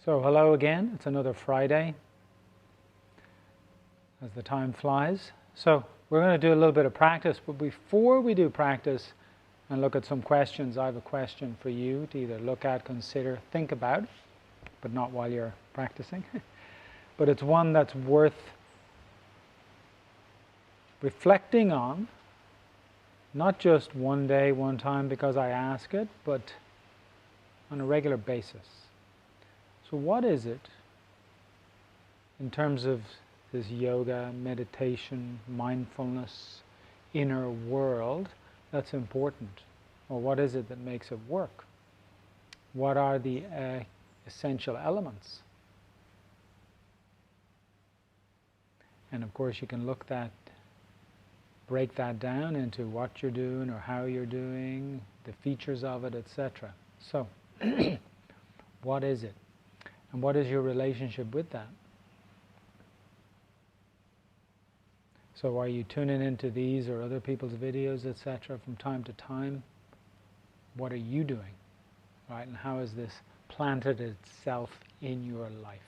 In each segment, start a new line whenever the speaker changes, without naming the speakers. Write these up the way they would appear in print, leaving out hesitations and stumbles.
So hello again, it's another Friday as the time flies. So we're going to do a little bit of practice, but before we do practice and look at some questions, I have a question for you to either look at, consider, think about, but not while you're practicing. But it's one that's worth reflecting on, not just one day, one time because I ask it, but on a regular basis. So what is it, in terms of this yoga, meditation, mindfulness, inner world, that's important? Or what is it that makes it work? What are the essential elements? And of course you can break that down into what you're doing or how you're doing, the features of it, etc. So, what is it? And what is your relationship with that? So are you tuning into these or other people's videos, etc. from time to time? What are you doing? Right? And how has this planted itself in your life?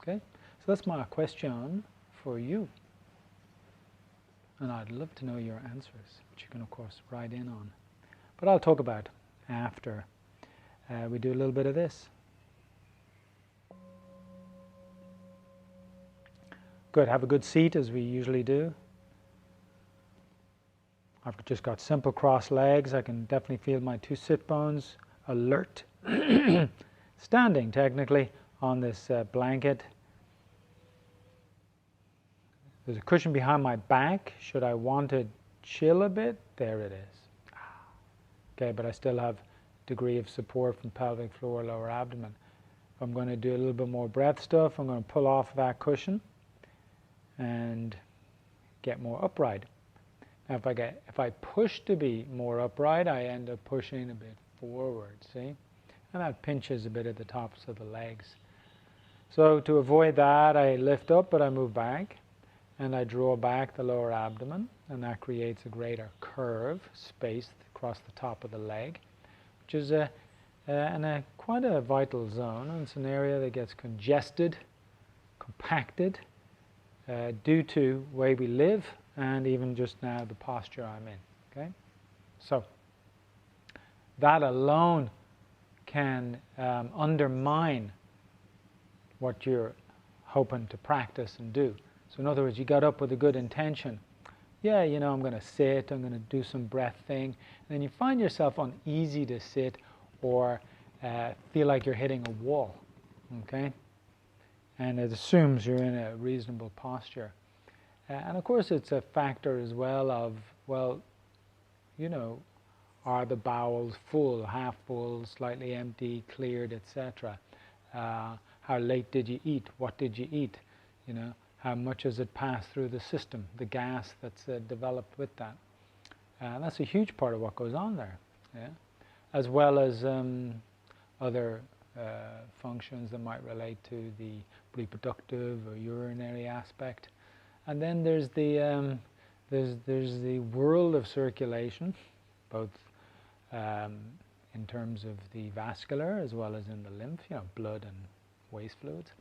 Okay? So that's my question for you. And I'd love to know your answers, which you can of course write in on. But I'll talk about after we do a little bit of this. Good, have a good seat as we usually do. I've just got simple crossed legs. I can definitely feel my two sit bones alert. Standing technically on this blanket. There's a cushion behind my back. Should I want to chill a bit? There it is. Okay, but I still have a degree of support from pelvic floor, lower abdomen. If I'm going to do a little bit more breath stuff, I'm going to pull off that cushion and get more upright. Now if I push to be more upright, I end up pushing a bit forward, see? And that pinches a bit at the tops of the legs. So to avoid that, I lift up, but I move back, and I draw back the lower abdomen, and that creates a greater curve, space across the top of the leg, which is quite a vital zone, and it's an area that gets congested, compacted, due to the way we live and even just now the posture I'm in. Okay, so that alone can undermine what you're hoping to practice and do. So in other words, you got up with a good intention. Yeah, you know, I'm going to sit, I'm going to do some breath thing, and then you find yourself uneasy to sit or feel like you're hitting a wall. Okay. And it assumes you're in a reasonable posture. And of course it's a factor as well of, well, you know, are the bowels full, half full, slightly empty, cleared, etc. How late did you eat? What did you eat? You know, how much has it passed through the system, the gas that's developed with that. That's a huge part of what goes on there, yeah? As well as other functions that might relate to the reproductive or urinary aspect. And then there's the world of circulation, both in terms of the vascular as well as in the lymph, you know, blood and waste fluids.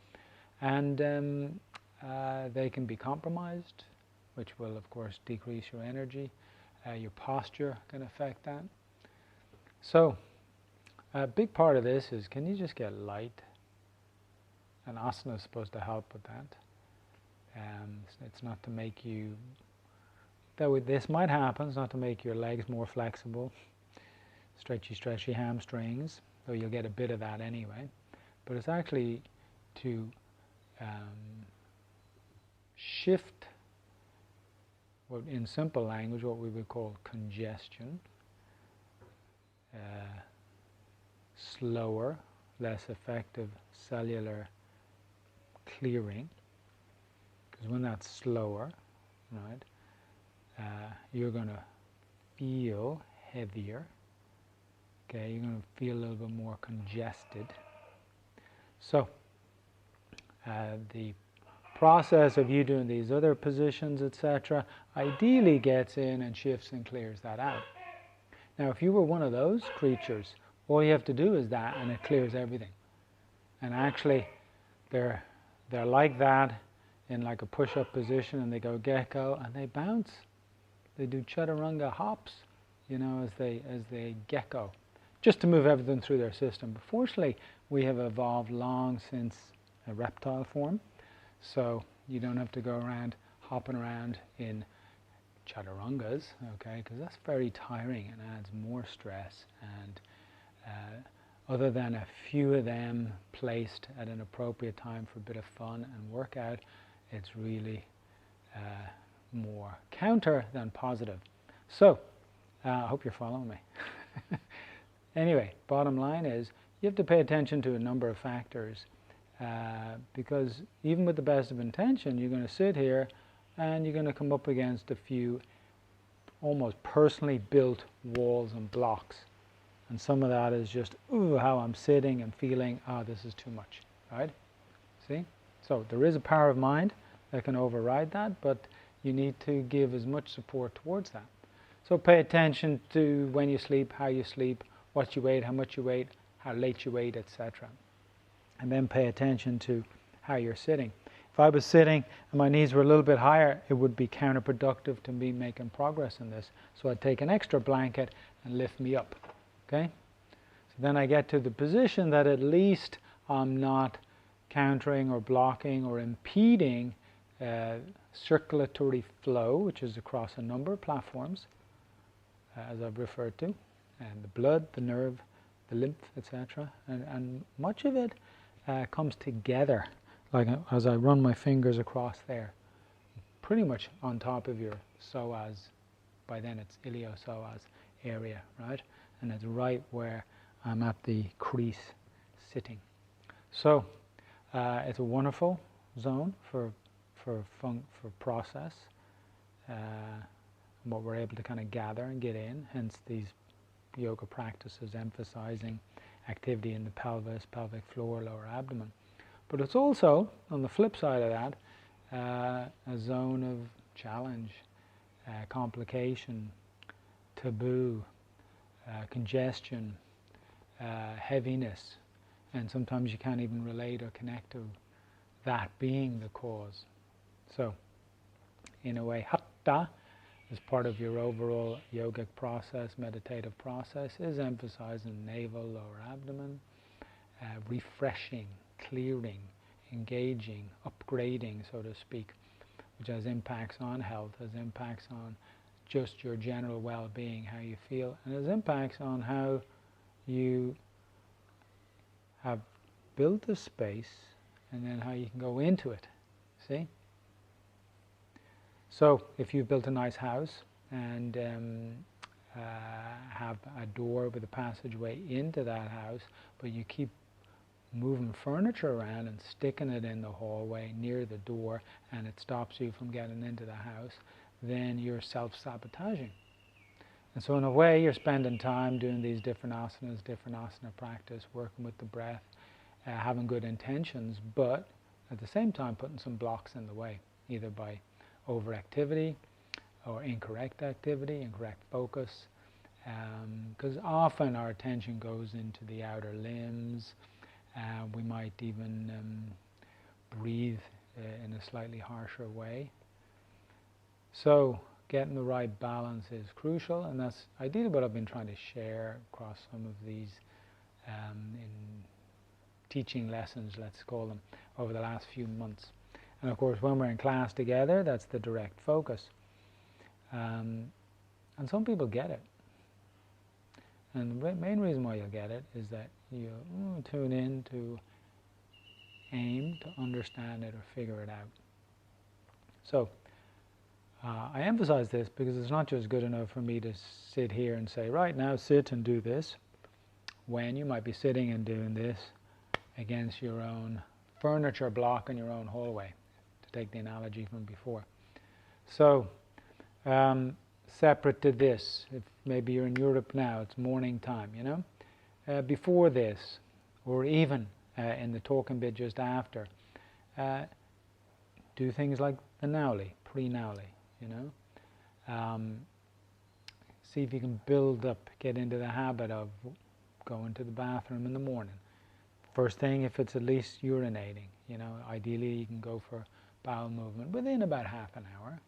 And they can be compromised, which will of course decrease your energy. Your posture can affect that. So a big part of this is, can you just get light? And asana is supposed to help with that. It's not to make you, though this might happen, it's not to make your legs more flexible, stretchy hamstrings, though you'll get a bit of that anyway. But it's actually to shift, what in simple language, what we would call congestion, slower, less effective cellular clearing, because when that's slower, right, you're going to feel heavier, okay, you're going to feel a little bit more congested. So the process of you doing these other positions, etc., ideally gets in and shifts and clears that out. Now if you were one of those creatures, all you have to do is that and it clears everything. And actually, they're like that in like a push-up position, and they go gecko, and they bounce. They do chaturanga hops, as they gecko, just to move everything through their system. But fortunately, we have evolved long since a reptile form, so you don't have to go around hopping around in chaturangas, okay, because that's very tiring and adds more stress. And other than a few of them placed at an appropriate time for a bit of fun and workout, it's really more counter than positive. So, I hope you're following me. Anyway, bottom line is you have to pay attention to a number of factors, because even with the best of intention, you're going to sit here and you're going to come up against a few almost personally built walls and blocks. And some of that is just, ooh, how I'm sitting and feeling, this is too much, right? See? So there is a power of mind that can override that, but you need to give as much support towards that. So pay attention to when you sleep, how you sleep, what you ate, how much you ate, how late you ate, etc. And then pay attention to how you're sitting. If I was sitting and my knees were a little bit higher, it would be counterproductive to me making progress in this. So I'd take an extra blanket and lift me up. Okay? So then I get to the position that at least I'm not countering or blocking or impeding circulatory flow, which is across a number of platforms, as I've referred to, and the blood, the nerve, the lymph, etc. And much of it comes together, like as I run my fingers across there, pretty much on top of your psoas. By then it's iliopsoas area, right? And it's right where I'm at the crease sitting. So it's a wonderful zone for process, what we're able to kind of gather and get in, hence these yoga practices emphasizing activity in the pelvis, pelvic floor, lower abdomen. But it's also, on the flip side of that, a zone of challenge, complication, taboo, congestion, heaviness, and sometimes you can't even relate or connect to that being the cause. So, in a way, hatha, as part of your overall yogic process, meditative process, is emphasizing navel, lower abdomen, refreshing, clearing, engaging, upgrading, so to speak, which has impacts on health, has impacts on just your general well-being, how you feel, and has impacts on how you have built a space and then how you can go into it. See? So if you've built a nice house and have a door with a passageway into that house, but you keep moving furniture around and sticking it in the hallway near the door, and it stops you from getting into the house, then you're self-sabotaging. And so in a way, you're spending time doing these different asana practice, working with the breath, having good intentions, but at the same time putting some blocks in the way, either by overactivity or incorrect activity, incorrect focus, because often our attention goes into the outer limbs. We might even breathe in a slightly harsher way. So getting the right balance is crucial, and that's ideally what I've been trying to share across some of these in teaching lessons, let's call them, over the last few months. And of course, when we're in class together, that's the direct focus. And some people get it. And the main reason why you'll get it is that you tune in to aim to understand it or figure it out. So I emphasize this because it's not just good enough for me to sit here and say, right, now sit and do this, when you might be sitting and doing this against your own furniture block in your own hallway, to take the analogy from before. So separate to this, if maybe you're in Europe now, it's morning time, before this, or even in the talking bit just after, do things like the Nauli, pre-Nauli, see if you can build up, get into the habit of going to the bathroom in the morning, First thing, if it's at least urinating, ideally you can go for bowel movement within about half an hour,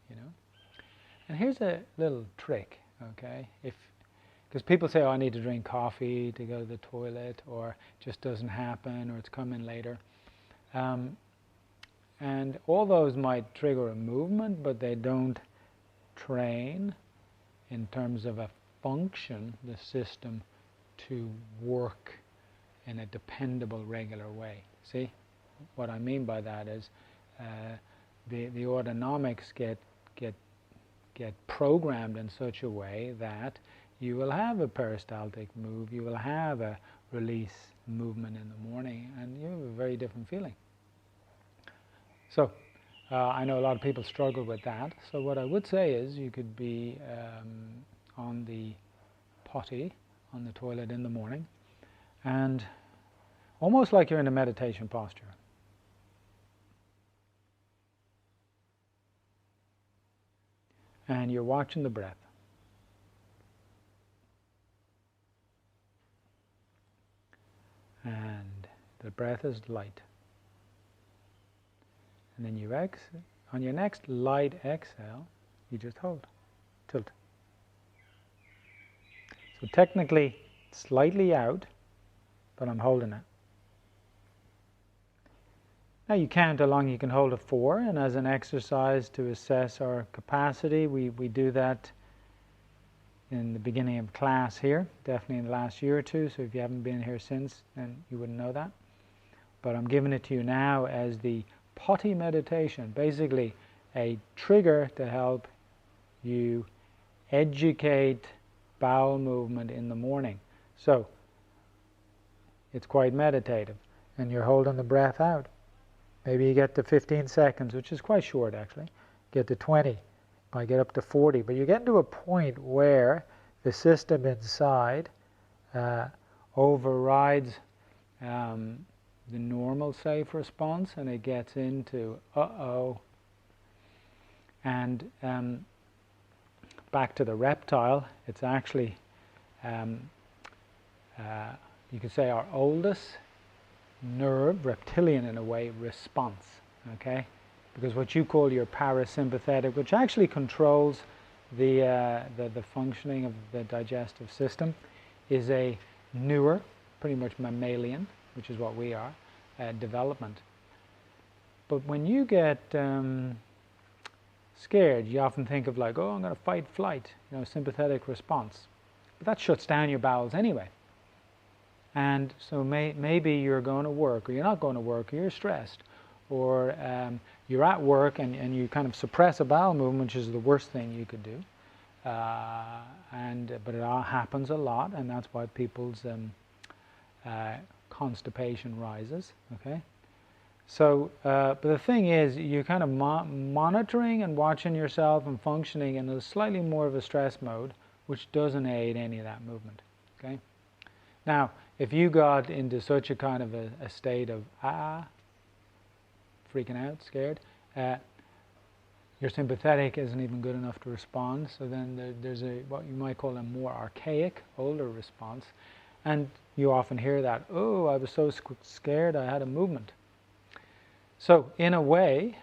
And here's a little trick, okay? Because people say, oh, I need to drink coffee to go to the toilet, or it just doesn't happen, or it's coming later. And all those might trigger a movement, but they don't train in terms of a function, the system, to work in a dependable, regular way. See? What I mean by that is the autonomics get programmed in such a way that you will have a peristaltic move, you will have a release movement in the morning, and you have a very different feeling. So, I know a lot of people struggle with that, so what I would say is you could be on the potty, on the toilet in the morning, and almost like you're in a meditation posture. And you're watching the breath. And the breath is light. And then you exhale. On your next light exhale, you just hold, tilt. So technically, slightly out, but I'm holding it. Now you count how long you can hold it for, and as an exercise to assess our capacity, we do that in the beginning of class here, definitely in the last year or two, so if you haven't been here since, then you wouldn't know that. But I'm giving it to you now as the potty meditation, basically a trigger to help you educate bowel movement in the morning. So, it's quite meditative, and you're holding the breath out. Maybe you get to 15 seconds, which is quite short actually. Get to 20, might get up to 40, but you get to a point where the system inside overrides the normal safe response, and it gets into uh-oh. And back to the reptile, it's actually, you could say, our oldest nerve, reptilian in a way, response, okay? Because what you call your parasympathetic, which actually controls the functioning of the digestive system, is a newer, pretty much mammalian, which is what we are, development. But when you get scared, you often think of like, oh, I'm going to fight, flight, sympathetic response. But that shuts down your bowels anyway. And so maybe you're going to work, or you're not going to work, or you're stressed, or you're at work and you kind of suppress a bowel movement, which is the worst thing you could do. But it all happens a lot, and that's why people's constipation rises. Okay. So, but the thing is, you're kind of monitoring and watching yourself and functioning in a slightly more of a stress mode, which doesn't aid any of that movement. Okay. Now, if you got into such a kind of a state of freaking out, scared, your sympathetic isn't even good enough to respond, so then there's what you might call a more archaic, older response, and you often hear that, oh, I was so scared I had a movement. So, in a way,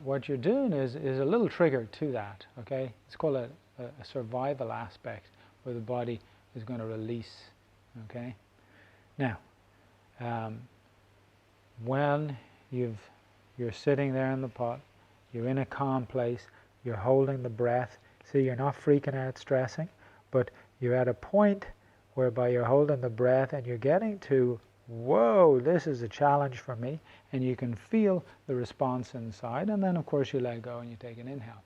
what you're doing is a little trigger to that, okay? It's called a survival aspect, where the body is going to release, okay? Now, when you're sitting there in the pot, you're in a calm place, you're holding the breath, see, you're not freaking out, stressing, but you're at a point whereby you're holding the breath and you're getting to, whoa, this is a challenge for me, and you can feel the response inside, and then of course you let go and you take an inhale.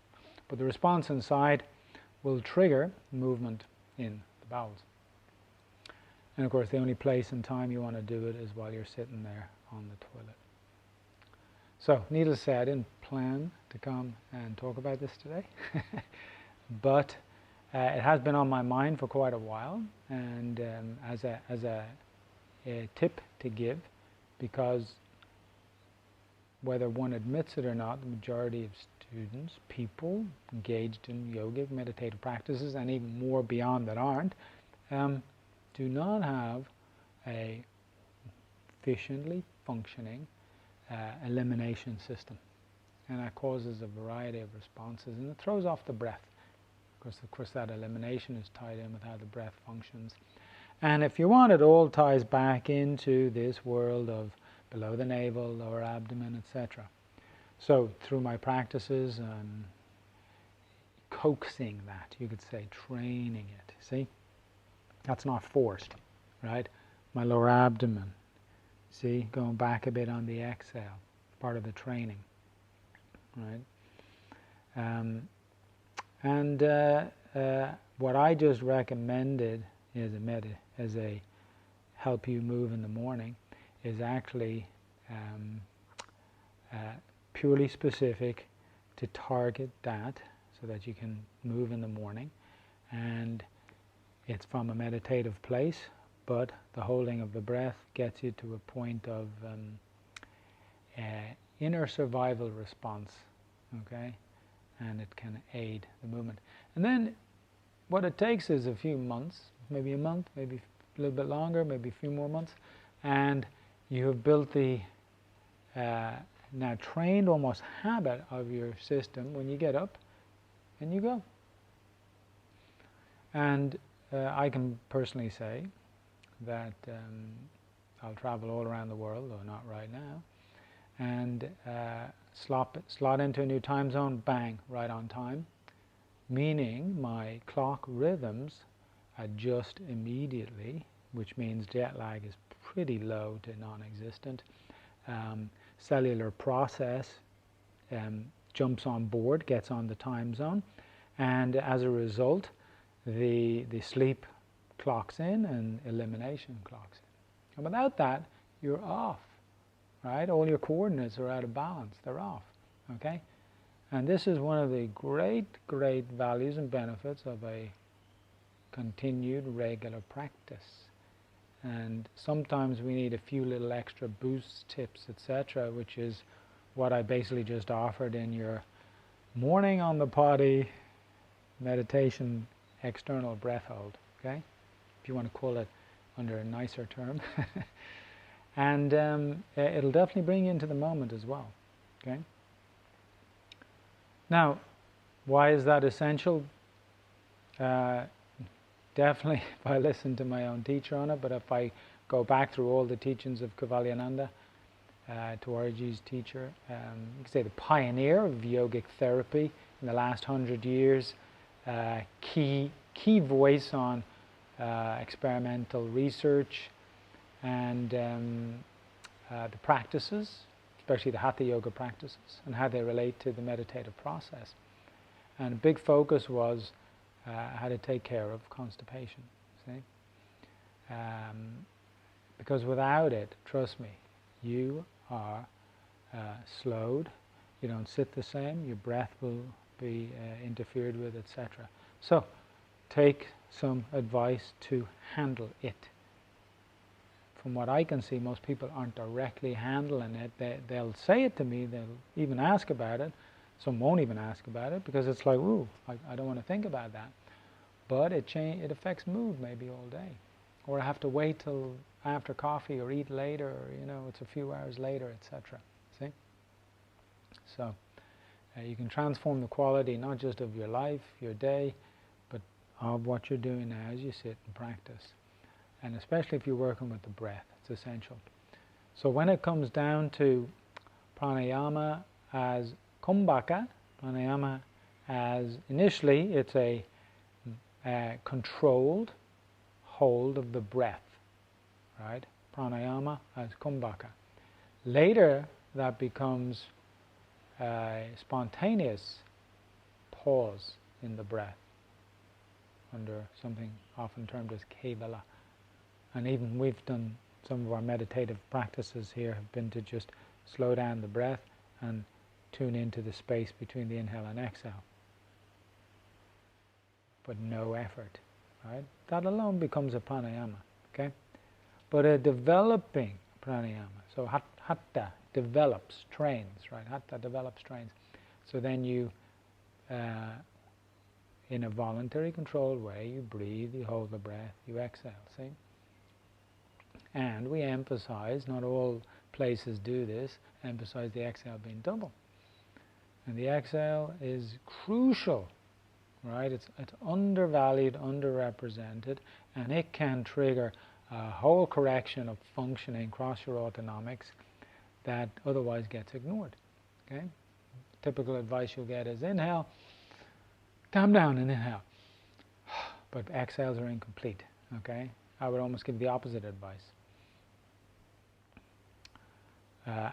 But the response inside will trigger movement in the bowels. And of course the only place and time you want to do it is while you're sitting there on the toilet. So, needless to say, I didn't plan to come and talk about this today, but it has been on my mind for quite a while, and as a tip to give, because whether one admits it or not, the majority of students, people engaged in yogic meditative practices, and even more beyond that aren't, do not have a efficiently functioning elimination system. And that causes a variety of responses, and it throws off the breath. Because of course that elimination is tied in with how the breath functions. And if you want, it all ties back into this world of below the navel, lower abdomen, etc. So through my practices, coaxing that, you could say, training it. See? That's not forced, right? My lower abdomen, see, going back a bit on the exhale, part of the training, right? What I just recommended as a help you move in the morning is actually purely specific to target that so that you can move in the morning, and it's from a meditative place, but the holding of the breath gets you to a point of inner survival response, okay, and it can aid the movement. And then what it takes is a few months, maybe a month, maybe a little bit longer, maybe a few more months, and you have built the now trained almost habit of your system when you get up and you go. And I can personally say that I'll travel all around the world, though not right now, and slot into a new time zone, bang, right on time, meaning my clock rhythms adjust immediately, which means jet lag is pretty low to non-existent. Cellular process jumps on board, gets on the time zone, and as a result, the sleep clocks in and elimination clocks in. And without that, you're off, right? All your coordinates are out of balance, they're off, okay? And this is one of the great values and benefits of a continued regular practice. And sometimes we need a few little extra boosts, tips, etc., which is what I basically just offered in your morning on the potty meditation external breath hold, okay? If you want to call it under a nicer term. And it'll definitely bring you into the moment as well, okay? Now, why is that essential? Definitely if I listen to my own teacher on it, but if I go back through all the teachings of Kaivalyananda, Tuaraji's teacher, you could say the pioneer of yogic therapy in the last 100 years, key voice on experimental research and the practices, especially the Hatha Yoga practices, and how they relate to the meditative process. And a big focus was how to take care of constipation, see? Because without it, trust me, you are slowed, you don't sit the same, your breath will be interfered with, etc. So, take some advice to handle it. From what I can see, most people aren't directly handling it. They'll say it to me, they'll even ask about it. Some won't even ask about it because it's like, ooh, I don't want to think about that. But it affects mood maybe all day. Or I have to wait till after coffee or eat later, or it's a few hours later, etc. See? So you can transform the quality not just of your life, your day, but of what you're doing now as you sit and practice. And especially if you're working with the breath, it's essential. So when it comes down to pranayama as kumbhaka, pranayama as initially it's a controlled hold of the breath, right? Pranayama as kumbhaka. Later that becomes a spontaneous pause in the breath under something often termed as kevala. And even we've done some of our meditative practices here have been to just slow down the breath and tune into the space between the inhale and exhale. But no effort, right? That alone becomes a pranayama, okay? But a developing pranayama, so hatha develops, trains, right? Hatha develops, trains. So then you, in a voluntary controlled way, you breathe, you hold the breath, you exhale, see? And we emphasize, not all places do this, emphasize the exhale being double. And the exhale is crucial, right? It's undervalued, underrepresented, and it can trigger a whole correction of functioning across your autonomics that otherwise gets ignored. Okay? Typical advice you'll get is inhale, calm down and inhale. But exhales are incomplete. Okay? I would almost give the opposite advice.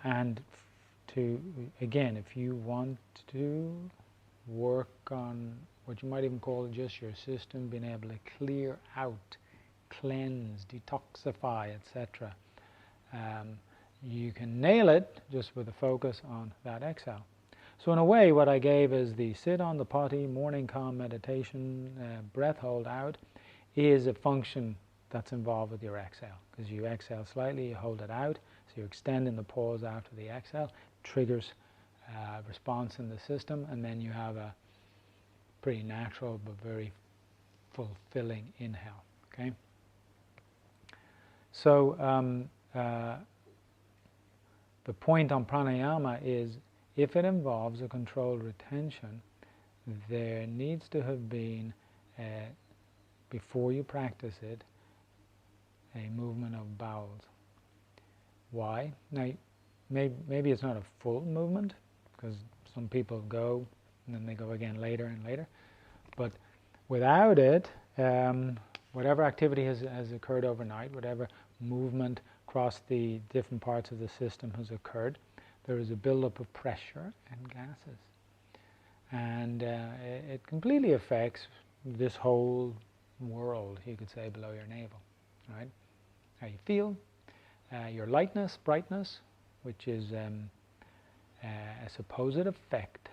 And again, if you want to work on what you might even call just your system, being able to clear out, cleanse, detoxify, etc., you can nail it just with a focus on that exhale. So in a way, what I gave is the sit on the potty, morning calm meditation, breath hold out, is a function that's involved with your exhale. Because you exhale slightly, you hold it out, so you're extending the pause after the exhale, triggers response in the system, and then you have a pretty natural but very fulfilling inhale. Okay. So the point on pranayama is, if it involves a controlled retention, there needs to have been, before you practice it, a movement of bowels. Why? Now, maybe it's not a full movement, because some people go and then they go again later and later. But without it, whatever activity has occurred overnight, whatever movement across the different parts of the system has occurred, there is a buildup of pressure and gases. And it completely affects this whole world, you could say, below your navel, right? How you feel, your lightness, brightness, which is a supposed effect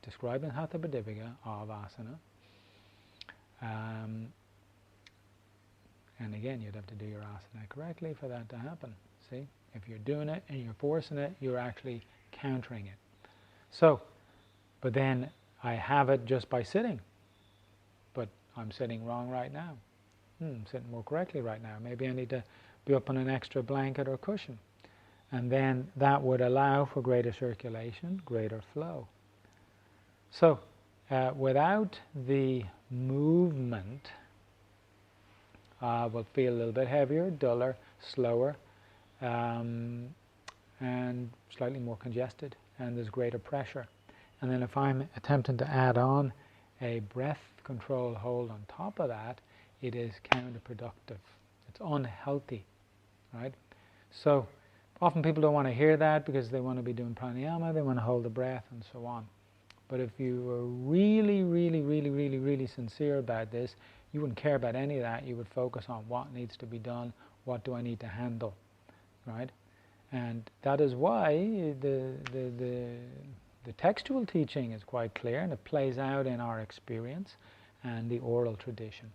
described in Hatha Pradipika of asana. And again, you'd have to do your asana correctly for that to happen. See? If you're doing it and you're forcing it, you're actually countering it. So, but then I have it just by sitting. But I'm sitting wrong right now. I'm sitting more correctly right now. Maybe I need to be up on an extra blanket or cushion. And then that would allow for greater circulation, greater flow. So, without the movement, will feel a little bit heavier, duller, slower, and slightly more congested, and there's greater pressure. And then if I'm attempting to add on a breath control hold on top of that, it is counterproductive. It's unhealthy, right? So often people don't want to hear that because they want to be doing pranayama, they want to hold the breath and so on. But if you were really, really, really, really, really sincere about this, you wouldn't care about any of that. You would focus on what needs to be done, what do I need to handle, right? And that is why the textual teaching is quite clear, and it plays out in our experience, and the oral tradition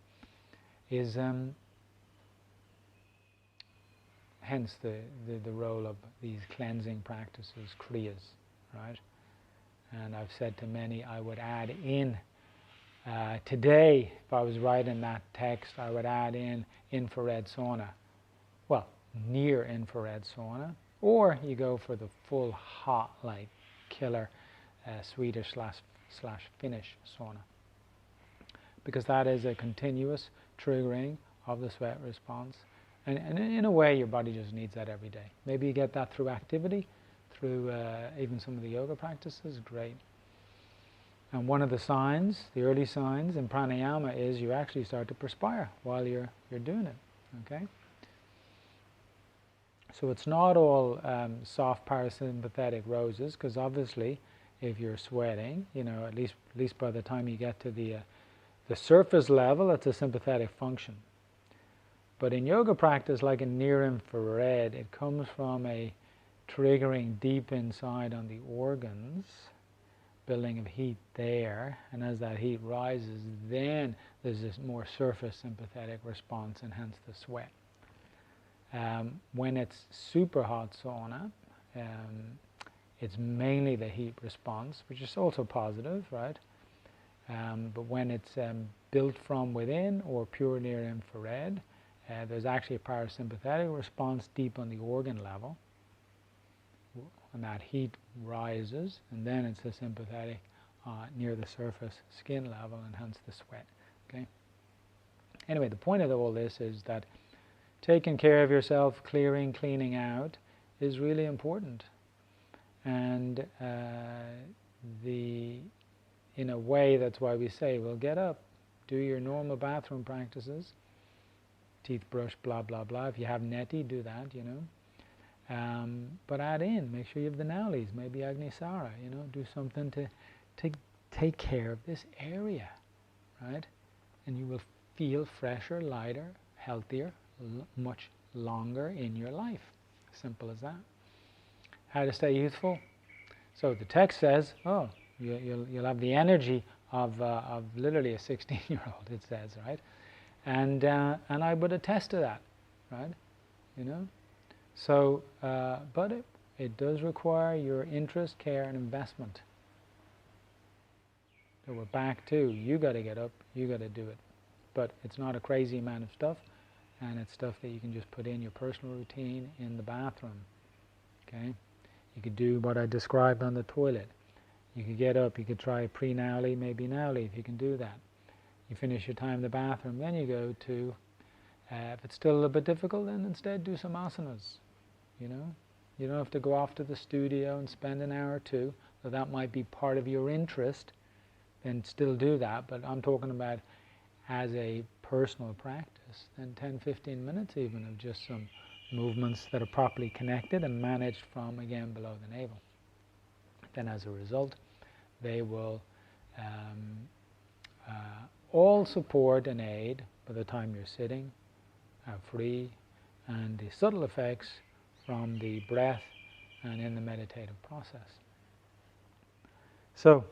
is hence the role of these cleansing practices, kriyas, right? And I've said to many, I would add in, today, if I was writing that text, I would add in infrared sauna. Well, near infrared sauna, or you go for the full hot, like killer Swedish slash Finnish sauna. Because that is a continuous triggering of the sweat response. And in a way, your body just needs that every day. Maybe you get that through activity, through even some of the yoga practices, great. And one of the signs, the early signs in pranayama, is you actually start to perspire while you're doing it, okay? So it's not all soft parasympathetic roses, because obviously if you're sweating, you know, at least by the time you get to the surface level, it's a sympathetic function. But in yoga practice, like in near infrared, it comes from a triggering deep inside on the organs, building of heat there, and as that heat rises, then there's this more surface sympathetic response, and hence the sweat. When it's super hot sauna, it's mainly the heat response, which is also positive, right? But when it's built from within or pure near infrared, there's actually a parasympathetic response deep on the organ level, and that heat rises, and then it's the sympathetic near the surface skin level, and hence the sweat. Okay. Anyway, the point of all this is that taking care of yourself, cleaning out, is really important. And in a way, that's why we say, well, get up, do your normal bathroom practices, teeth brush, blah, blah, blah. If you have neti, do that, you know. But add in, make sure you have the naulis, maybe Agnisara, you know, do something to take care of this area, right? And you will feel fresher, lighter, healthier, much longer in your life. Simple as that. How to stay youthful? So the text says, oh, you'll have the energy of literally a 16-year-old, it says, right? And I would attest to that, right? You know? So, but it does require your interest, care, and investment. So we're back to, you got to get up, you got to do it. But it's not a crazy amount of stuff, and it's stuff that you can just put in your personal routine in the bathroom. Okay? You could do what I described on the toilet. You could get up, you could try pre-Nauli, maybe Nauli, if you can do that. You finish your time in the bathroom, then you go to, if it's still a little bit difficult, then instead do some asanas, you know. You don't have to go off to the studio and spend an hour or two, though that might be part of your interest, then still do that. But I'm talking about as a personal practice, then 10-15 minutes even of just some movements that are properly connected and managed from, again, below the navel. Then as a result, they will all support and aid by the time you're sitting, free, and the subtle effects from the breath and in the meditative process. So,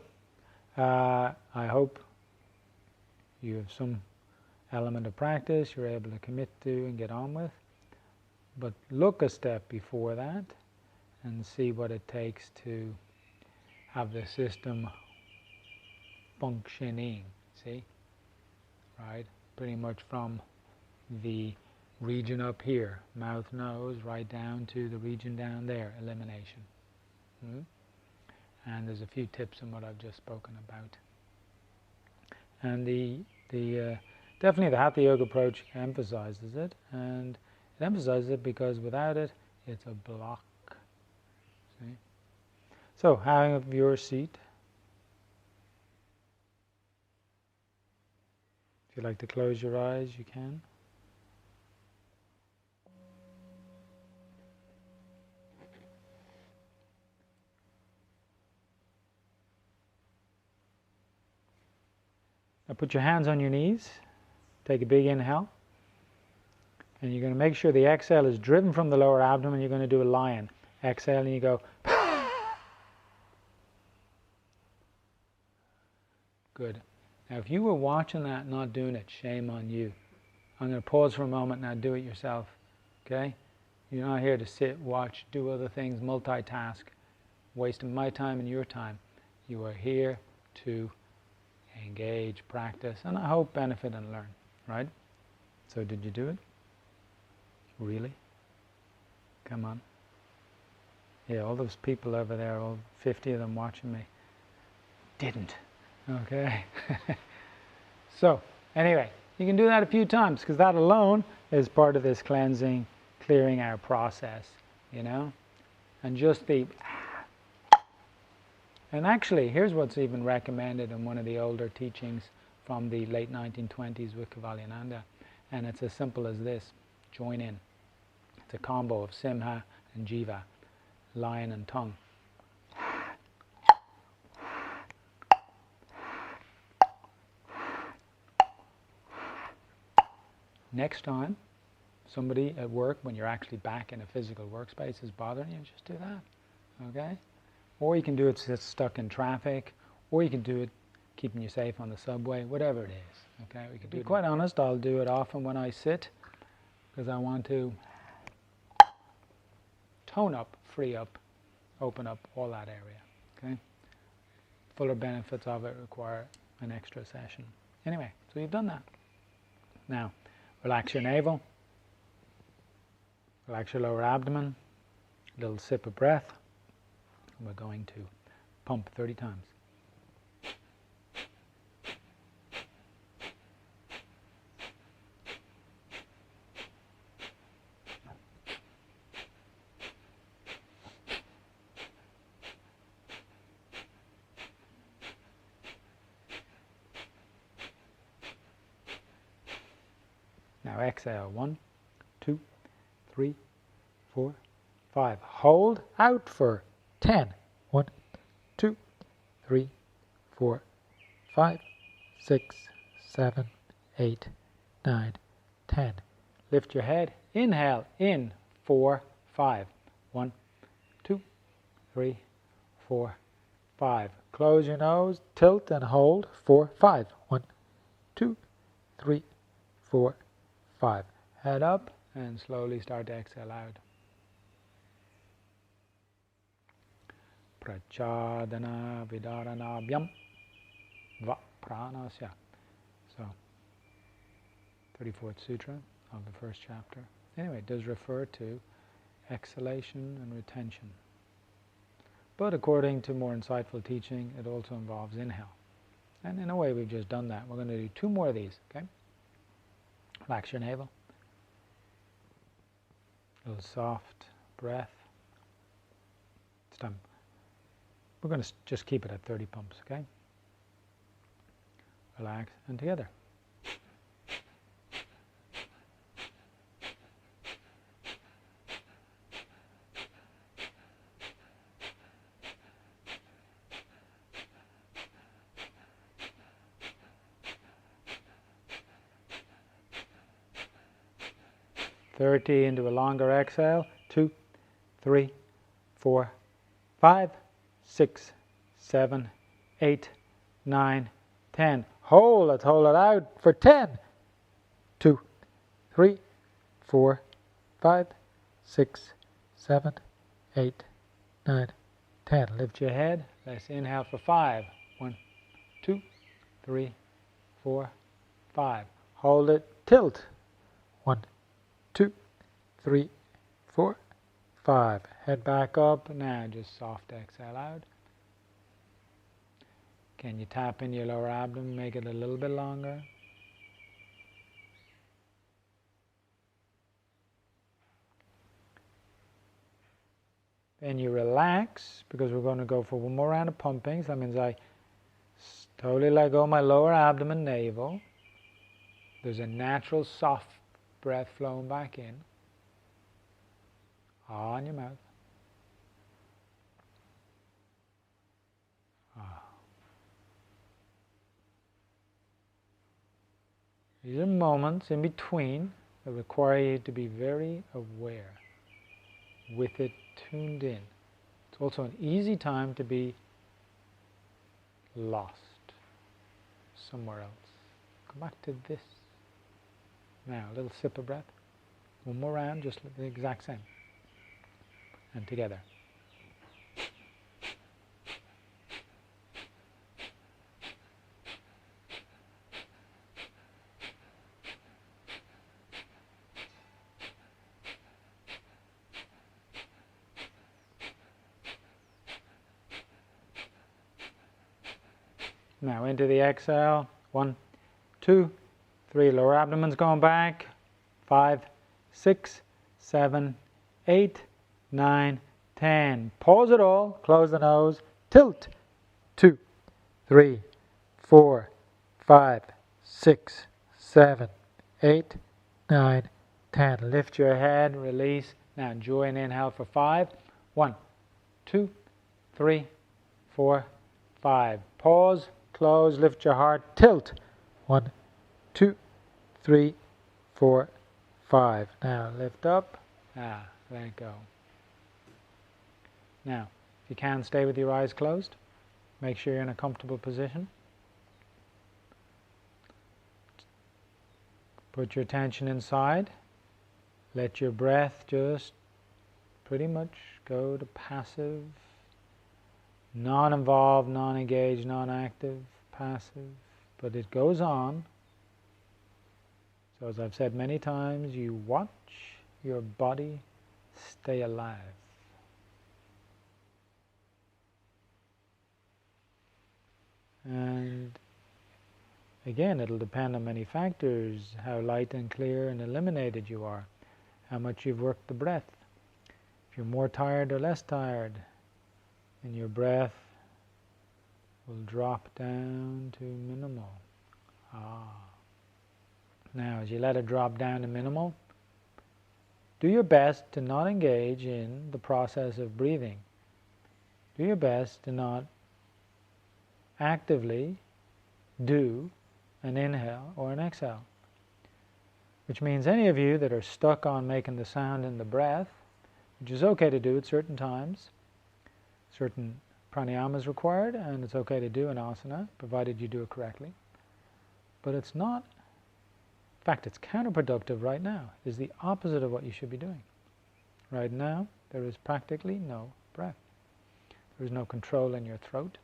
I hope you have some element of practice you're able to commit to and get on with, but look a step before that and see what it takes to have the system functioning, see? Right? Pretty much from the region up here, mouth, nose, right down to the region down there, elimination. And there's a few tips in what I've just spoken about. And definitely the Hatha Yoga approach emphasizes it, and it emphasizes it because without it, it's a block. See? So, have your seat. If you'd like to close your eyes, you can. Now put your hands on your knees. Take a big inhale. And you're going to make sure the exhale is driven from the lower abdomen. You're going to do a lion. Exhale and you go. Good. Now if you were watching that not doing it, shame on you. I'm going to pause for a moment and now do it yourself. Okay? You're not here to sit, watch, do other things, multitask, wasting my time and your time. You are here to engage, practice, and I hope benefit and learn. Right? So did you do it? Really? Come on. Yeah, all those people over there, all 50 of them watching me, didn't. Okay? So, anyway, you can do that a few times, because that alone is part of this cleansing, clearing out process, you know? And just the... And actually, here's what's even recommended in one of the older teachings from the late 1920s with Kaivalyananda, and it's as simple as this. Join in. It's a combo of Simha and Jiva, lion and tongue. Next time somebody at work, when you're actually back in a physical workspace, is bothering you, just do that, okay? Or you can do it stuck in traffic, or you can do it keeping you safe on the subway, whatever it is, okay? We can do it. To be quite honest, I'll do it often when I sit, because I want to tone up, free up, open up all that area, okay? Fuller benefits of it require an extra session. Anyway, so you've done that. Now, relax your navel, Relax your lower abdomen. A little sip of breath. We're going to pump 30 times. Now exhale. 1, 2, 3, 4, 5. Hold out for 10. 1, 2, 3, 4, 5, 6, 7, 8, 9, 10. Lift your head. Inhale in 4, 5. 1, 2, 3, 4, 5. Close your nose, tilt and hold. 4, 5. 1, 2, 3, 4, 5. Head up and slowly start to exhale out. Prachadana vidaranabhyam va pranasya. So, 34th sutra of the first chapter. Anyway, it does refer to exhalation and retention. But according to more insightful teaching, it also involves inhale. And in a way, we've just done that. We're going to do 2 more of these, okay? Relax your navel. A little soft breath. It's time. We're going to just keep it at 30 pumps, okay? Relax and together. Thirty into a longer exhale. 2, 3, 4, 5, 6, 7, 8, 9, 10. Hold it out for 10. 2, 3, 4, 5, 6, 7, 8, 9, 10. Lift your head. Let's inhale for 5. 1, 2, 3, 4, 5. Hold it. Tilt. 1, 2, 3, 4, 5. Head back up. Now just soft exhale out. Can you tap in your lower abdomen, make it a little bit longer? Then you relax, because we're going to go for 1 more round of pumping. So that means I totally let go of my lower abdomen, navel. There's a natural soft breath flowing back in. On your mouth. These are moments in between that require you to be very aware, with it tuned in. It's also an easy time to be lost somewhere else. Come back to this. Now, a little sip of breath. 1 more round, just the exact same. And together. Now into the exhale. 1, 2, 3. Lower abdomen's going back. 5, 6, 7, 8, 9, 10. Pause it all. Close the nose. Tilt. 2, 3, 4, 5, 6, 7, 8, 9, 10. Lift your head. Release. Now enjoy an inhale for 5. 1, 2, 3, 4, 5. Pause. Close. Lift your heart. Tilt. 1, 2, 3, 4, 5. Now lift up. Let go. Now, if you can, stay with your eyes closed. Make sure you're in a comfortable position. Put your attention inside. Let your breath just pretty much go to passive, non-involved, non-engaged, non-active, passive. But it goes on. So as I've said many times, you watch your body stay alive. And again, it'll depend on many factors, how light and clear and eliminated you are, how much you've worked the breath. If you're more tired or less tired, then your breath will drop down to minimal. Now, as you let it drop down to minimal, do your best to not engage in the process of breathing. Do your best to not actively do an inhale or an exhale. Which means any of you that are stuck on making the sound in the breath, which is okay to do at certain times, certain pranayama is required, and it's okay to do an asana, provided you do it correctly. But it's not, in fact, it's counterproductive right now. It's the opposite of what you should be doing. Right now, there is practically no breath. There is no control in your throat.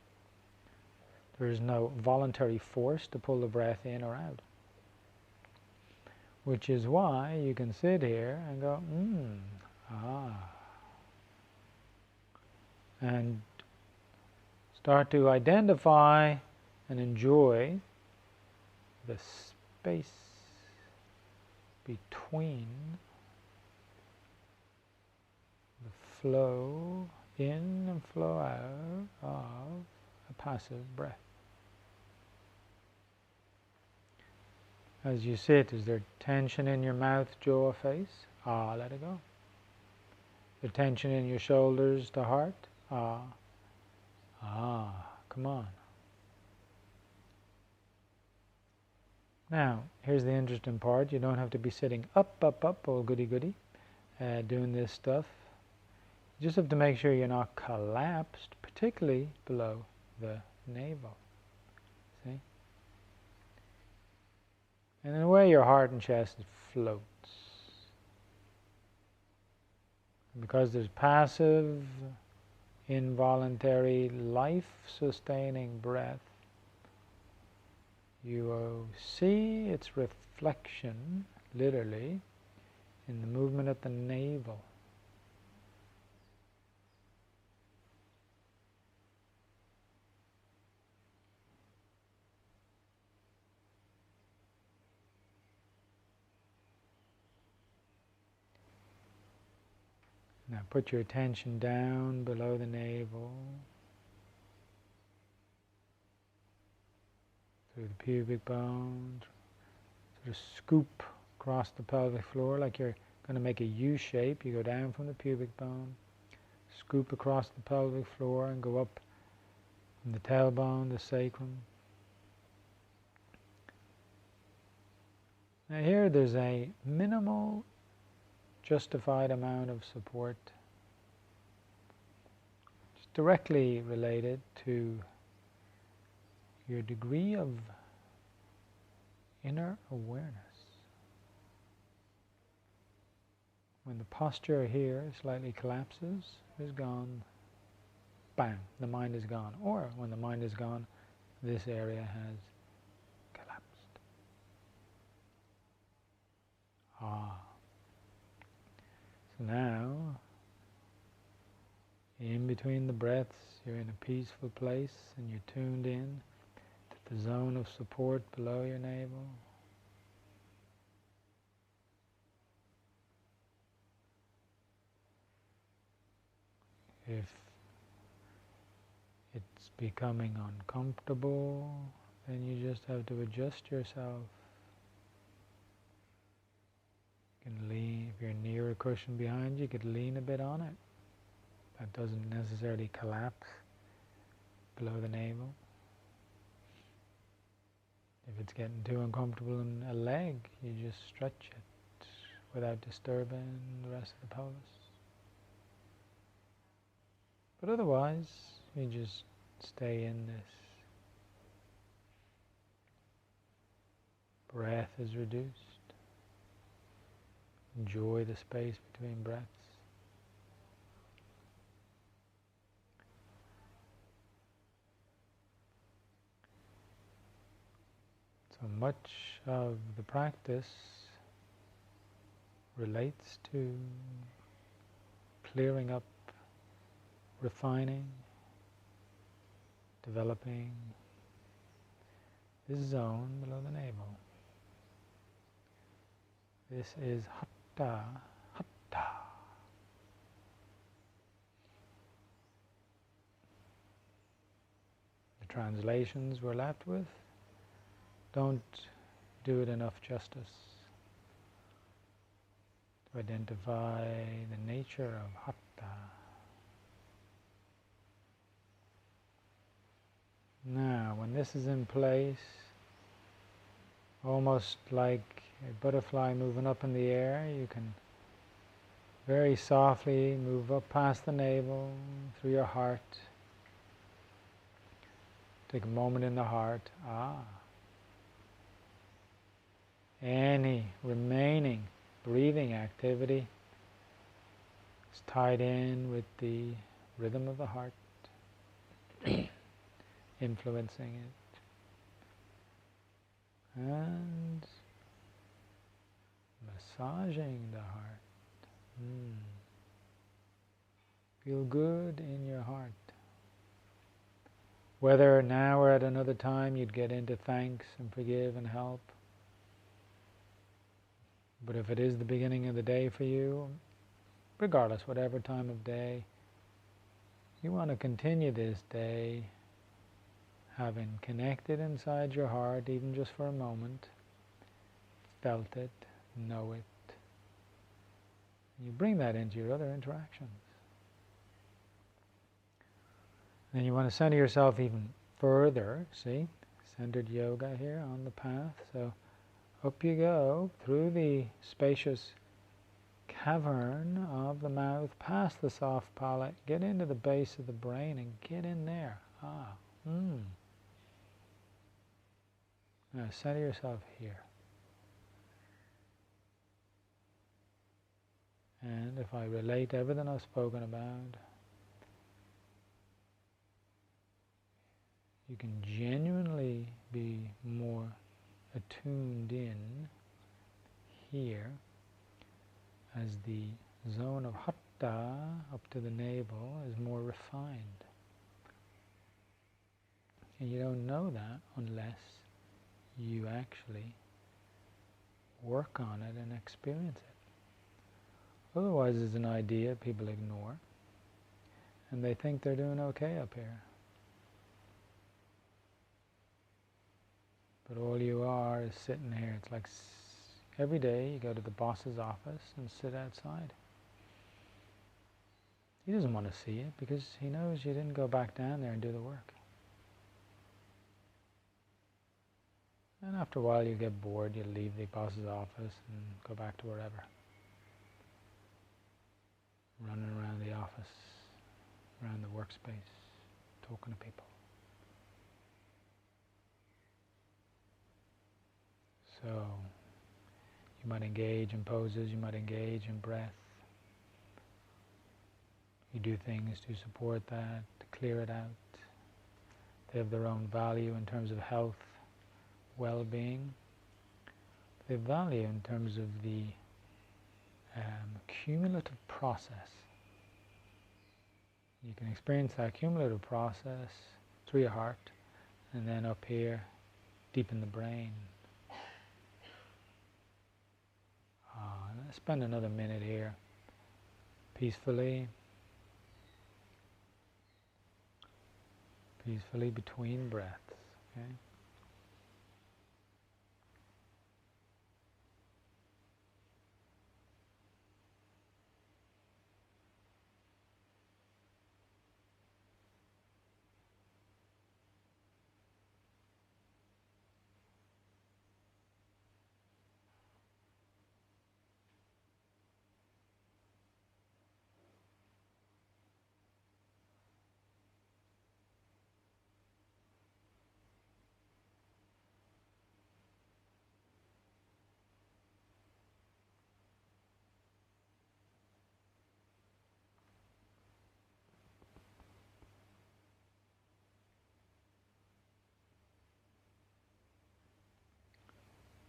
There is no voluntary force to pull the breath in or out. Which is why you can sit here and go, and start to identify and enjoy the space between the flow in and flow out of a passive breath. As you sit, is there tension in your mouth, jaw, face? Let it go. Is there tension in your shoulders to heart? Come on. Now, here's the interesting part. You don't have to be sitting up, oh goody goody, doing this stuff. You just have to make sure you're not collapsed, particularly below the navel. See? And in a way, your heart and chest floats. And because there's passive, involuntary, life-sustaining breath, you will see its reflection, literally, in the movement at the navel. Now put your attention down below the navel, through the pubic bone, sort of scoop across the pelvic floor like you're going to make a U shape. You go down from the pubic bone, scoop across the pelvic floor and go up from the tailbone, the sacrum. Now here there's a minimal justified amount of support, just directly related to your degree of inner awareness. When the posture here slightly collapses, is gone, bam, the mind is gone. Or when the mind is gone, this area has collapsed. So now, in between the breaths, you're in a peaceful place and you're tuned in to the zone of support below your navel. If it's becoming uncomfortable, then you just have to adjust yourself. You can lean, if you're near a cushion behind you, you could lean a bit on it. That doesn't necessarily collapse below the navel. If it's getting too uncomfortable in a leg, you just stretch it without disturbing the rest of the pelvis. But otherwise, you just stay in this. Breath is reduced. Enjoy the space between breaths. So much of the practice relates to clearing up, refining, developing this zone below the navel. This is Hatha, Hatha. The translations we're left with don't do it enough justice to identify the nature of Hatha. Now, when this is in place, almost like a butterfly moving up in the air, you can very softly move up past the navel, through your heart. Take a moment in the heart. Any remaining breathing activity is tied in with the rhythm of the heart, influencing it. And massaging the heart. Feel good in your heart. Whether now or at another time you'd get into thanks and forgive and help. But if it is the beginning of the day for you, regardless, whatever time of day, you want to continue this day having connected inside your heart, even just for a moment, felt it, know it. You bring that into your other interactions. Then you want to center yourself even further, see? Centered yoga here on the path. So up you go through the spacious cavern of the mouth, past the soft palate, get into the base of the brain and get in there. Now center yourself here. And if I relate everything I've spoken about, you can genuinely be more attuned in here as the zone of Hatha up to the navel is more refined. And you don't know that unless you actually work on it and experience it. Otherwise it's an idea people ignore and they think they're doing okay up here. But all you are is sitting here. It's like every day you go to the boss's office and sit outside. He doesn't want to see it because he knows you didn't go back down there and do the work. And after a while you get bored, you leave the boss's office and go back to wherever. Running around the office, around the workspace, talking to people. So, you might engage in poses, you might engage in breath. You do things to support that, to clear it out. They have their own value in terms of health, well-being. They have value in terms of the cumulative process. You can experience that cumulative process through your heart, and then up here, deep in the brain. Let's spend another minute here, peacefully between breaths. Okay?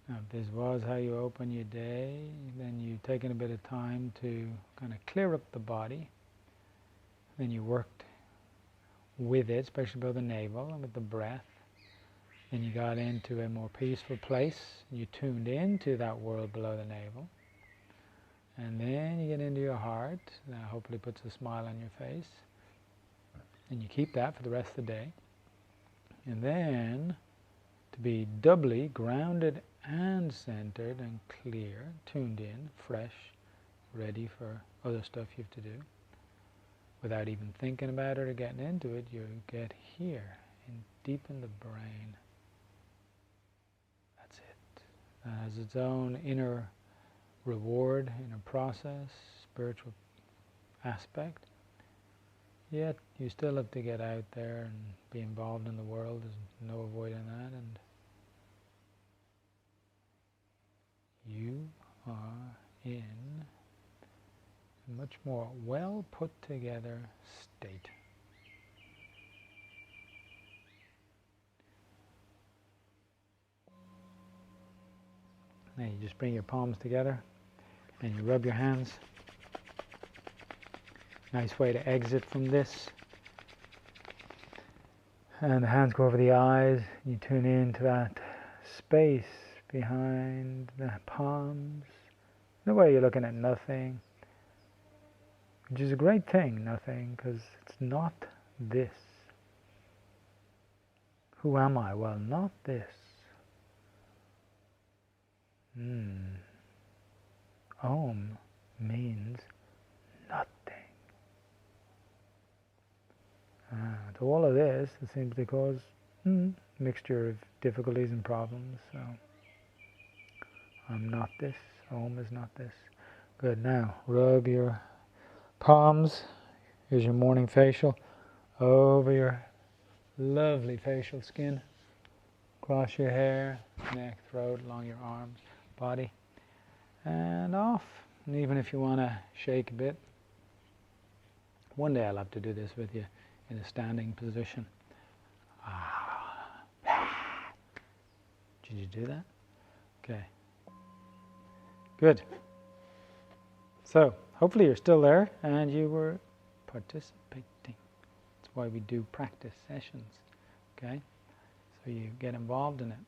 Now, if this was how you open your day, then you've taken a bit of time to kind of clear up the body. then you worked with it, especially below the navel and with the breath. Then you got into a more peaceful place. You tuned into that world below the navel. And then you get into your heart. That hopefully puts a smile on your face. And you keep that for the rest of the day. And then, to be doubly grounded and centered and clear, tuned in, fresh, ready for other stuff you have to do, without even thinking about it or getting into it, you get here, and deep in the brain. That's it. That has its own inner reward, inner process, spiritual aspect. Yet you still have to get out there and be involved in the world. There's no avoiding that. And you are in a much more well put together state. Now you just bring your palms together and you rub your hands. Nice way to exit from this. And the hands go over the eyes. You tune into that space behind the palms. In a way you're looking at nothing, which is a great thing, nothing, because it's not this. Who am I? Well, not this. Om means nothing. To all of this, it seems to cause mixture of difficulties and problems. So, I'm not this. Om is not this. Good. Now, rub your palms. Here's your morning facial over your lovely facial skin. Across your hair, neck, throat, along your arms, body, and off. And even if you want to shake a bit, one day I'll have to do this with you in a standing position. Did you do that? Okay. Good. So, hopefully you're still there and you were participating. That's why we do practice sessions. Okay? So you get involved in it.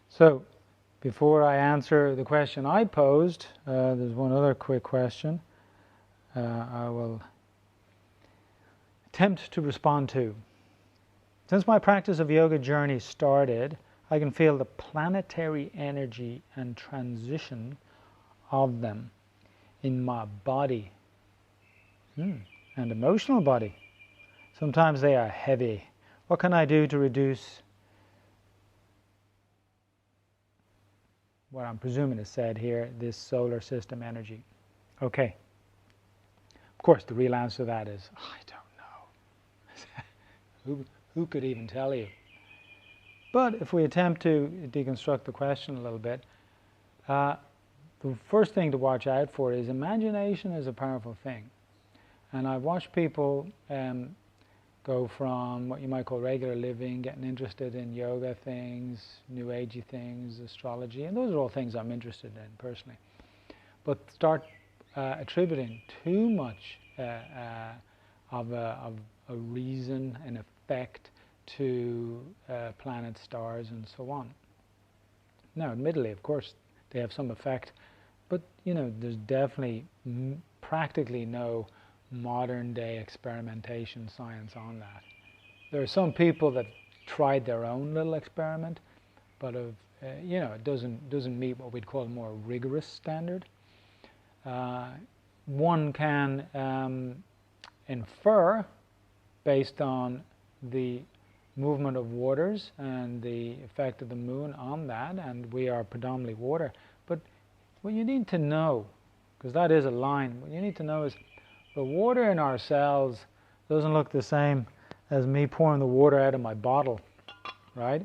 So, before I answer the question I posed, there's one other quick question I will attempt to respond to. Since my practice of yoga journey started, I can feel the planetary energy and transition of them in my body and emotional body. Sometimes they are heavy. What can I do to reduce what I'm presuming is said here, this solar system energy? Okay. Of course, the real answer to that is, I don't know. Who could even tell you? But if we attempt to deconstruct the question a little bit, the first thing to watch out for is imagination is a powerful thing. And I've watched people go from what you might call regular living, getting interested in yoga things, new agey things, astrology, and those are all things I'm interested in personally. But start attributing too much of a reason, an effect to planets, stars, and so on. Now, admittedly, of course, they have some effect, but there's definitely practically no modern day experimentation science on that. There are some people that tried their own little experiment, but it doesn't meet what we'd call a more rigorous standard. One can infer based on the movement of waters and the effect of the moon on that, and we are predominantly water. But what you need to know, because that is a line, what you need to know is the water in our cells doesn't look the same as me pouring the water out of my bottle, right?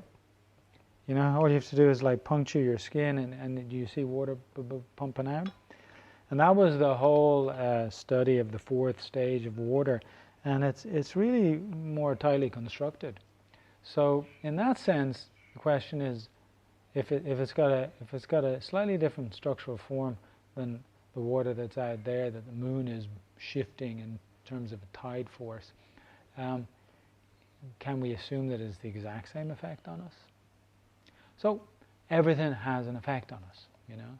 All you have to do is like puncture your skin and you see water pumping out. And that was the whole study of the fourth stage of water, and it's really more tightly constructed. So in that sense, the question is if it's got a slightly different structural form than the water that's out there, that the moon is shifting in terms of a tide force, can we assume that it's the exact same effect on us? So everything has an effect on us, you know,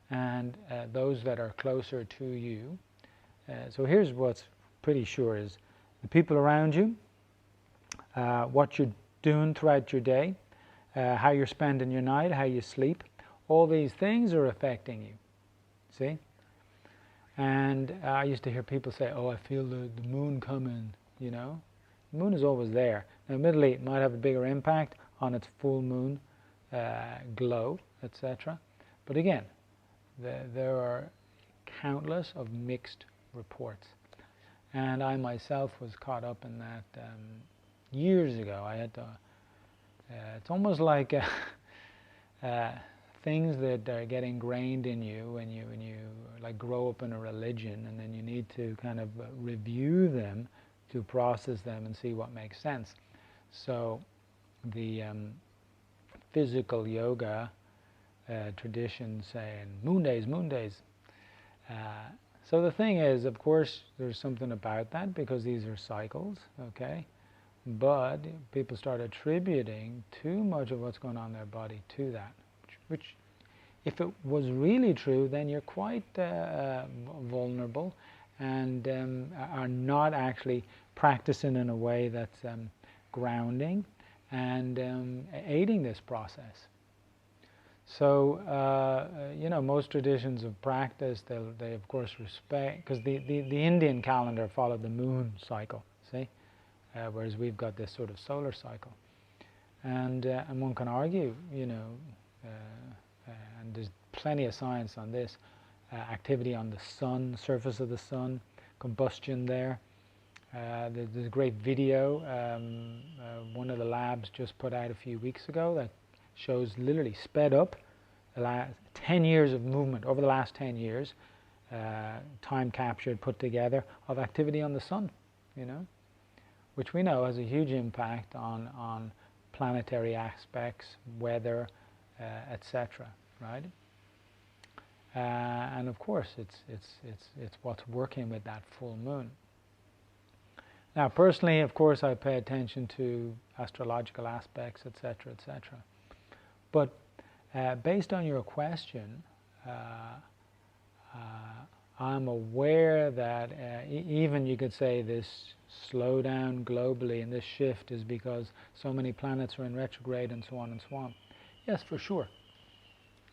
and those that are closer to you. So here's what's pretty sure is the people around you, what you're doing throughout your day, how you're spending your night, how you sleep, all these things are affecting you, see? And I used to hear people say, oh, I feel the moon coming, you know. The moon is always there. Now, admittedly, it might have a bigger impact on its full moon glow, etc. But again, there are countless of mixed reports. And I myself was caught up in that years ago. I had to, it's almost like things that get ingrained in you when you like grow up in a religion, and then you need to kind of review them to process them and see what makes sense. So the physical yoga tradition saying moon days, moon days. So the thing is, of course, there's something about that because these are cycles, okay? But people start attributing too much of what's going on in their body to that, which if it was really true, then you're quite vulnerable and are not actually practicing in a way that's grounding and aiding this process. So, you know, most traditions of practice, they of course respect, because the Indian calendar followed the moon cycle, see? Whereas we've got this sort of solar cycle. And one can argue, you know, and there's plenty of science on this, activity on the sun, the surface of the sun, combustion there. There's a great video one of the labs just put out a few weeks ago that shows literally sped up the last 10 years of movement over the last 10 years, time captured, put together, of activity on the sun, you know, which we know has a huge impact on planetary aspects, weather, etc. Right? And of course, it's what's working with that full moon. Now, personally, of course, I pay attention to astrological aspects, etc., etc. But based on your question, I'm aware that even you could say this slowdown globally and this shift is because so many planets are in retrograde and so on and so on. Yes, for sure.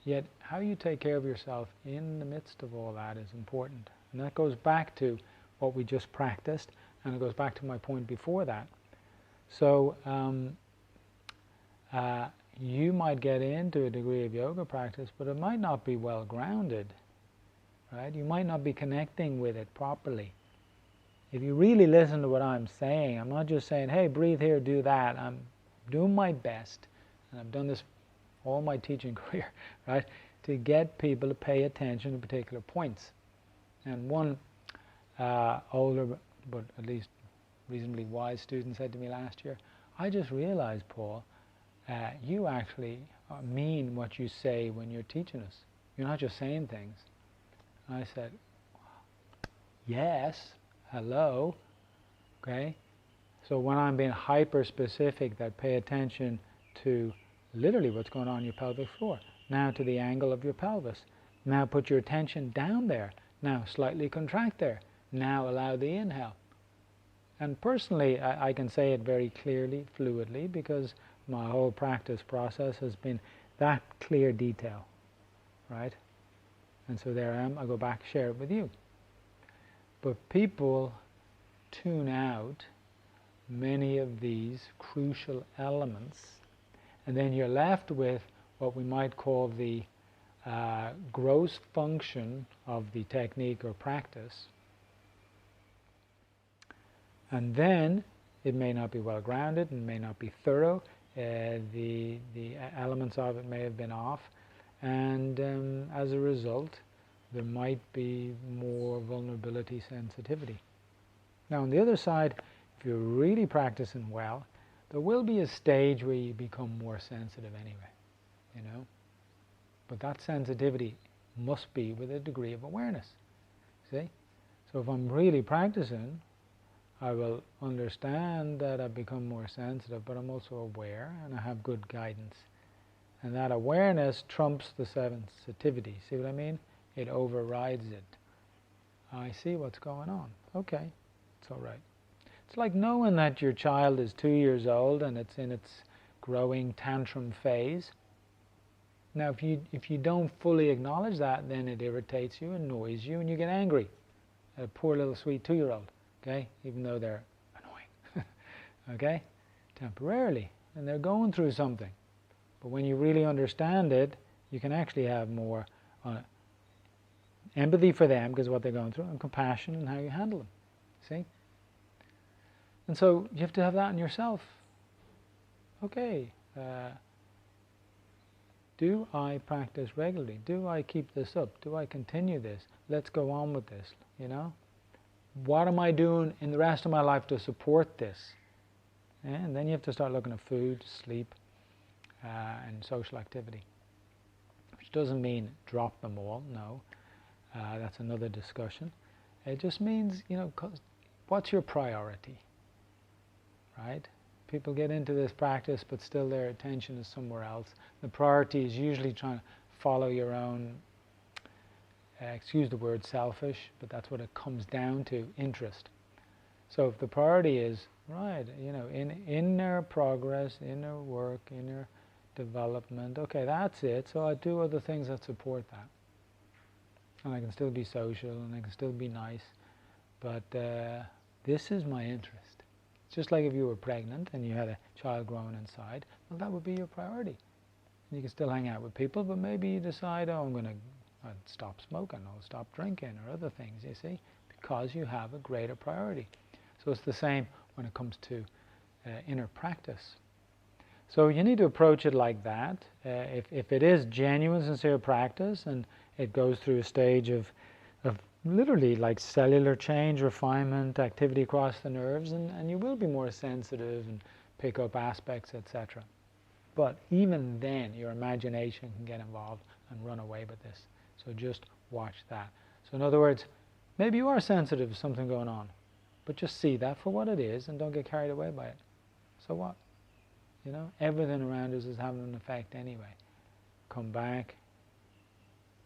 Yet how you take care of yourself in the midst of all that is important. And that goes back to what we just practiced, and it goes back to my point before that. So you might get into a degree of yoga practice, but it might not be well grounded, right? You might not be connecting with it properly. If you really listen to what I'm saying, I'm not just saying, hey, breathe here, do that. I'm doing my best, and I've done this all my teaching career, right, to get people to pay attention to particular points. And one older, but at least reasonably wise student said to me last year, I just realized, Paul, you actually mean what you say when you're teaching us. You're not just saying things. And I said, yes, hello, okay? So when I'm being hyper-specific, that pay attention to literally what's going on in your pelvic floor, now to the angle of your pelvis, now put your attention down there, now slightly contract there, now allow the inhale. And personally, I can say it very clearly, fluidly, because my whole practice process has been that clear detail, right? And so there I am, I go back, share it with you. But people tune out many of these crucial elements, and then you're left with what we might call the gross function of the technique or practice. And then it may not be well grounded and may not be thorough. The elements of it may have been off, and as a result, there might be more vulnerability, sensitivity. Now, on the other side, if you're really practicing well, there will be a stage where you become more sensitive anyway. you know. But that sensitivity must be with a degree of awareness, see? So if I'm really practicing, I will understand that I've become more sensitive, but I'm also aware and I have good guidance. And that awareness trumps the sensitivity. See what I mean? It overrides it. I see what's going on. Okay, it's all right. It's like knowing that your child is 2 years old and it's in its growing tantrum phase. Now, if you don't fully acknowledge that, then it irritates you, annoys you, and you get angry at a poor little sweet 2-year-old, okay? Even though they're annoying, okay? Temporarily, and they're going through something. But when you really understand it, you can actually have more empathy for them because of what they're going through, and compassion in how you handle them, see? And so you have to have that in yourself. Okay, do I practice regularly? Do I keep this up? Do I continue this? Let's go on with this, you know? What am I doing in the rest of my life to support this? And then you have to start looking at food, sleep, and social activity. Which doesn't mean drop them all, no. That's another discussion. It just means, you know, what's your priority, right? People get into this practice, but still their attention is somewhere else. The priority is usually trying to follow your own, excuse the word selfish, but that's what it comes down to, interest. So if the priority is, right, you know, in inner progress, inner work, inner development, okay, that's it, so I do other things that support that. And I can still be social, and I can still be nice, but this is my interest. Just like if you were pregnant and you had a child growing inside, well, that would be your priority. You can still hang out with people, but maybe you decide, oh, I'm going to stop smoking, or stop drinking, or other things, you see, because you have a greater priority. So it's the same when it comes to inner practice. So you need to approach it like that. If it is genuine, sincere practice, and it goes through a stage of literally like cellular change, refinement, activity across the nerves, and you will be more sensitive and pick up aspects, etc. But even then, your imagination can get involved and run away with this. So just watch that. So in other words, maybe you are sensitive to something going on, but just see that for what it is and don't get carried away by it. So what? You know, everything around us is having an effect anyway. Come back,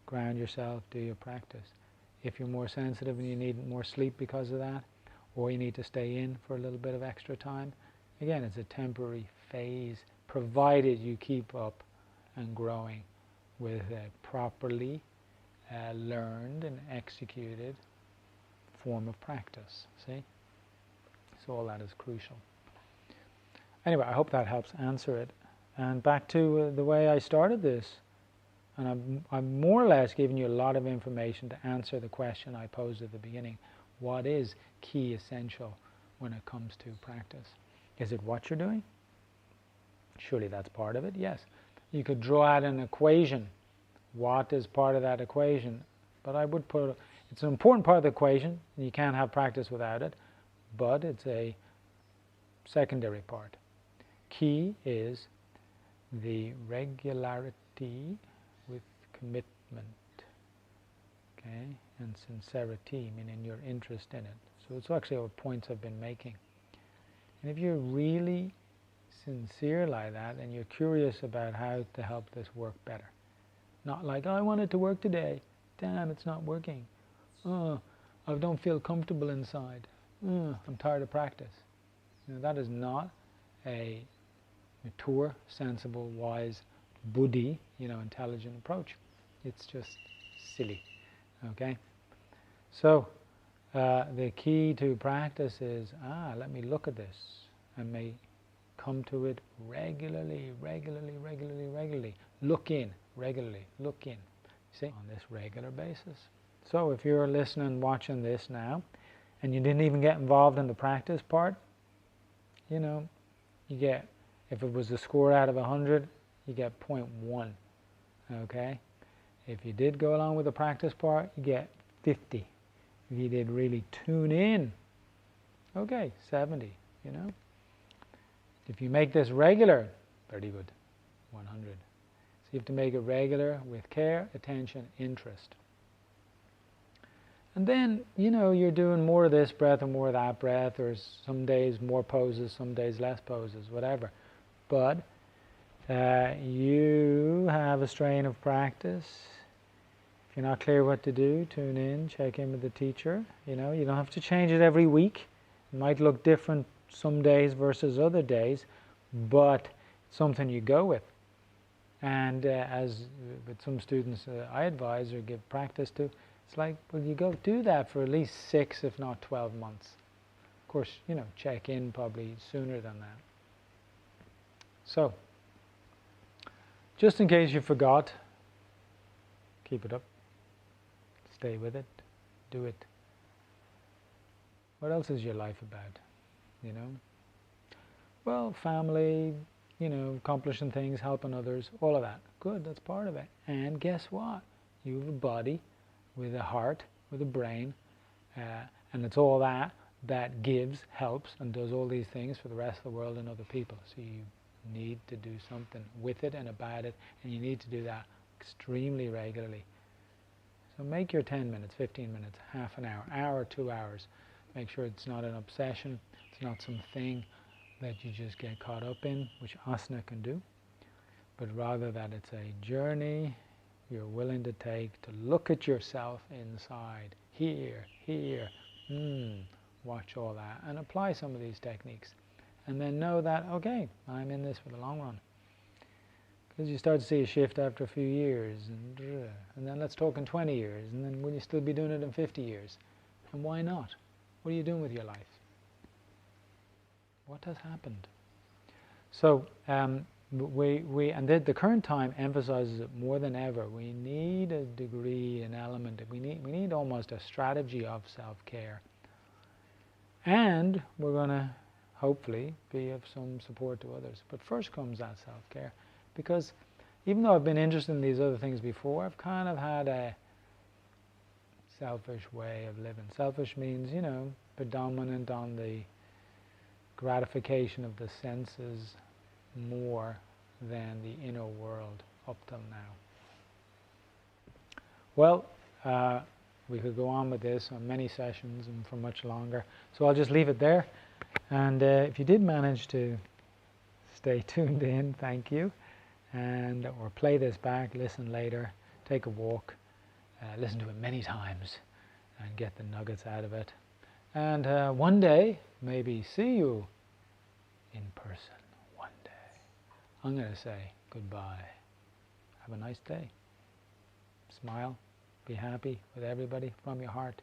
ground yourself, do your practice. If you're more sensitive and you need more sleep because of that, or you need to stay in for a little bit of extra time, again, it's a temporary phase, provided you keep up and growing with a properly learned and executed form of practice, see? So all that is crucial. Anyway, I hope that helps answer it. And back to the way I started this, and I'm more or less giving you a lot of information to answer the question I posed at the beginning. What is key essential when it comes to practice? Is it what you're doing? Surely that's part of it, yes. You could draw out an equation. What is part of that equation? But I would put, it's an important part of the equation, and you can't have practice without it, but it's a secondary part. Key is the regularity with commitment, okay, and sincerity, meaning your interest in it. So it's actually all points I've been making. And if you're really sincere like that, and you're curious about how to help this work better, not like, oh, I want it to work today, damn, it's not working, oh, I don't feel comfortable inside, oh, I'm tired of practice. You know, that is not a mature, sensible, wise, buddhi, intelligent approach. It's just silly, okay? So the key to practice is, let me look at this, and may come to it regularly. Look in, regularly, look in, see, on this regular basis. So if you're listening, watching this now, and you didn't even get involved in the practice part, you get, if it was a score out of 100, you get 0.1, okay? If you did go along with the practice part, you get 50. If you did really tune in, okay, 70, If you make this regular, very good, 100. So you have to make it regular with care, attention, interest. And then, you're doing more of this breath and more of that breath, or some days more poses, some days less poses, whatever. But you have a strain of practice. If you're not clear what to do, tune in, check in with the teacher. You don't have to change it every week. It might look different some days versus other days, but it's something you go with. And as with some students I advise or give practice to, it's like, well, you go do that for at least 6, if not 12 months. Of course, check in probably sooner than that. So, just in case you forgot, keep it up. Stay with it. Do it. What else is your life about? Well, family, accomplishing things, helping others, all of that. Good, that's part of it. And guess what? You have a body with a heart, with a brain, and it's all that gives, helps, and does all these things for the rest of the world and other people. So you need to do something with it and about it, and you need to do that extremely regularly. So make your 10 minutes, 15 minutes, half an hour, 2 hours. Make sure it's not an obsession, it's not something that you just get caught up in, which asana can do, but rather that it's a journey you're willing to take to look at yourself inside, here, watch all that, and apply some of these techniques. And then know that, okay, I'm in this for the long run. Because you start to see a shift after a few years, and then let's talk in 20 years, and then will you still be doing it in 50 years? And why not? What are you doing with your life? What has happened? So, the current time emphasizes it more than ever. We need a degree, an element. We need almost a strategy of self-care. And we're going to hopefully be of some support to others. But first comes that self-care, because even though I've been interested in these other things before, I've kind of had a selfish way of living. Selfish means, predominant on the gratification of the senses more than the inner world up till now. Well, we could go on with this on many sessions and for much longer, so I'll just leave it there. And if you did manage to stay tuned in, thank you. Or play this back, listen later, take a walk, listen to it many times and get the nuggets out of it. And one day, maybe see you in person one day. I'm going to say goodbye. Have a nice day. Smile. Be happy with everybody from your heart.